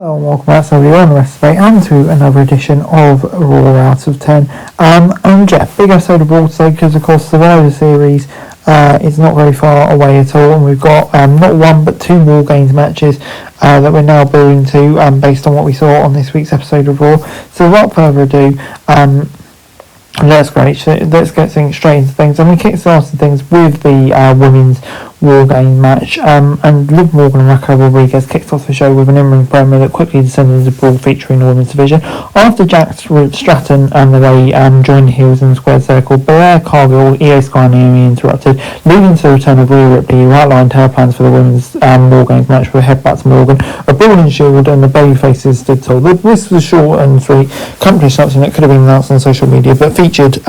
Hello and welcome back to everyone, the rest of it, and to another edition of Raw Out of 10. And Jeff, big episode of Raw today because of course Survivor Series is not very far away at all, and we've got not one but two War Games matches that we're now building to based on what we saw on this week's episode of Raw. So without further ado, let's get things straight into things, and we kick-started things with the women's War Game match, and Liv Morgan and Raquel Rodriguez kicked off the show with an in-ring promo that quickly descended into a brawl featuring the women's division. After Jack Stratton and they joined the heels in the squared circle, Blair, Cargill, Io Sky and Naomi interrupted, leading to the return of Rhea Ripley, who outlined her plans for the women's War Games match with a headbutt to Morgan, a brawl in Shield, and the babyfaces stood tall. This was short and sweet, accomplished something that could have been announced on social media, but featured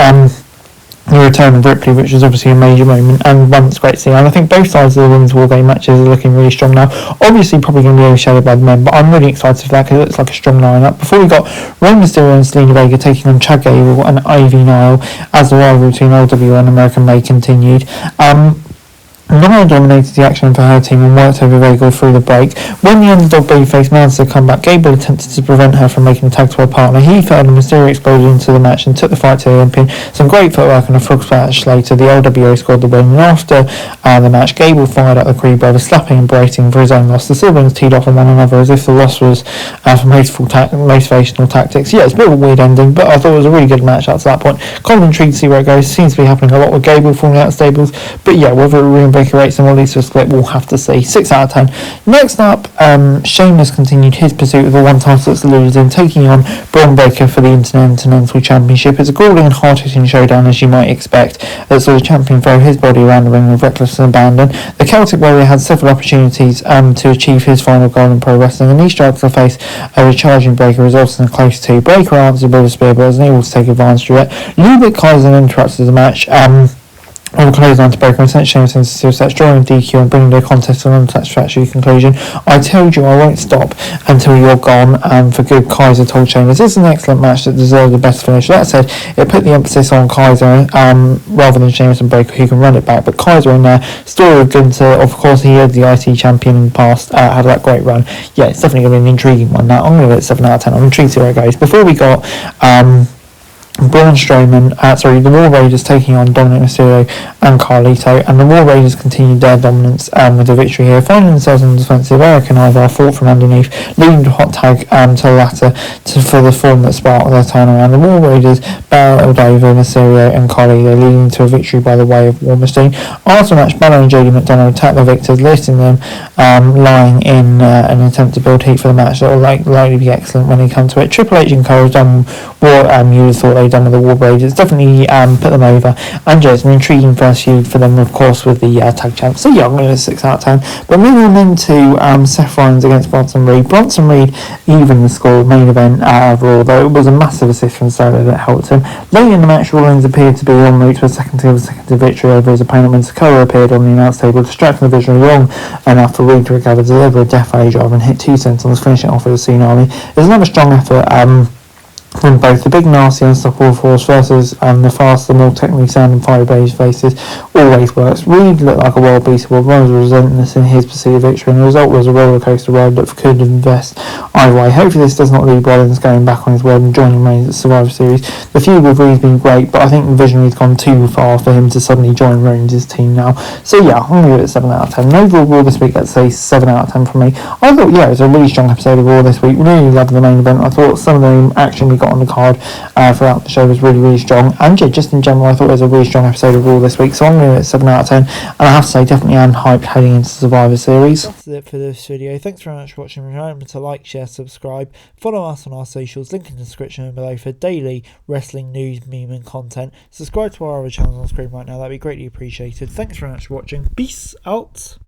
the return of Ripley, which was obviously a major moment and one that's great to see. And I think both sides of the women's War Game matches are looking really strong now. Obviously probably going to be overshadowed by the men, but I'm really excited for that because it looks like a strong lineup. Before we got Rey Mysterio and Selena Vega taking on Chad Gable and Ivy Nile as the rivalry between LWO and American May continued. Nile dominated the action for her team and worked over Vega through the break. When the underdog babyface managed to come back, Gable attempted to prevent her from making the tag to her partner. He failed and Mysterio exploded into the match and took the fight to the end pin. Some great footwork and a frog splash later, the LWO scored the win. And after the match, Gable fired at the Creed brothers, slapping and berating for his own loss. The siblings teed off on one another as if the loss was from motivational tactics. Yeah, it's a bit of a weird ending, but I thought it was a really good match up to that point. Kind of intrigued to see where it goes. Seems to be happening a lot with Gable falling out of stables, but yeah, whether it reinvigorate rates and what leads to a split, we'll have to see. 6 out of 10. Next up, Sheamus continued his pursuit of the one title that's eluded him, taking on Braun Breaker for the Intercontinental Championship. It's a grueling and hard-hitting showdown, as you might expect, as the champion throw his body around the ring with reckless abandon. The Celtic Warrior had several opportunities to achieve his final goal in pro wrestling, and he strikes the face of a charging Breaker, resulting in a close 2. Breaker answered with a spear, but was unable to take advantage of it. Ludwig Kaiser interrupted the match on the clothesline to Breaker and sent Sheamus into steel sets, drawing DQ and bringing the contest to an unsatisfactory conclusion. I told you I won't stop until you're gone, for good, Kaiser told Sheamus. This is an excellent match that deserved the best finish. That said, it put the emphasis on Kaiser rather than Sheamus and Breaker, who can run it back. But Kaiser in there, story of Gunther, of course he had the IT champion in the past, had that great run. Yeah, it's definitely going to be an intriguing one. Now I'm going to give it 7 out of 10. I'm intrigued to see where it goes. Before we got Braun Strowman, the War Raiders taking on Dominic Mysterio and Carlito, and the War Raiders continued their dominance with the victory here, finding themselves on the defensive. Eric and Ivar fought from underneath, leading to a hot tag to the latter for the form that sparked their turnaround. The War Raiders battled over Mysterio and Carlito, leading to a victory by the way of War Machine. After the match, Balor and JD McDonagh attacked the victors, listing them lying in an attempt to build heat for the match that will likely be excellent when they come to it. Triple H and Cole have done what you would have thought they'd done with the War Raiders, definitely put them over, and it's an intriguing first feud for them, of course, with the tag champs. So yeah, I'm going to 6 out of 10. But moving on into Seth Rollins against Bronson Reed. Bronson Reed even the score main event of Raw, though it was a massive assist from Solo that helped him. Late in the match, Rollins appeared to be on route to a second victory over his opponent when Sokoa appeared on the announce table, distracting the vision long enough for Reed to recover, deliver a Death Valley drive and hit 2 sentinels, finishing off with a tsunami. It was another strong effort from both the big nasty unstoppable force versus the faster, more technically sounding fire-based faces. Always works. Reed looked like a wild beast, while Rollins was relentless in his pursuit of victory, and the result was a rollercoaster ride that could invest either way. Hopefully this does not leave Rollins going back on his word and joining Reigns at Survivor Series. The feud with Reed's been great, but I think the Visionary's gone too far for him to suddenly join Reigns' team now. So yeah, I'm going to give it 7 out of 10. Overall Raw this week, let's say 7 out of 10 from me. I thought, yeah, it was a really strong episode of Raw this week. Really loved the main event. I thought some of the action we got on the card throughout the show was really, really strong. And yeah, just in general, I thought it was a really strong episode of Raw this week. So I'm going to give it 7 out of 10. And I have to say, definitely am hyped heading into Survivor Series. That's it for this video. Thanks very much for watching. Remember to like, share, subscribe. Follow us on our socials. Link in the description below for daily wrestling news, meme and content. Subscribe to our other channels on screen right now. That'd be greatly appreciated. Thanks very much for watching. Peace out.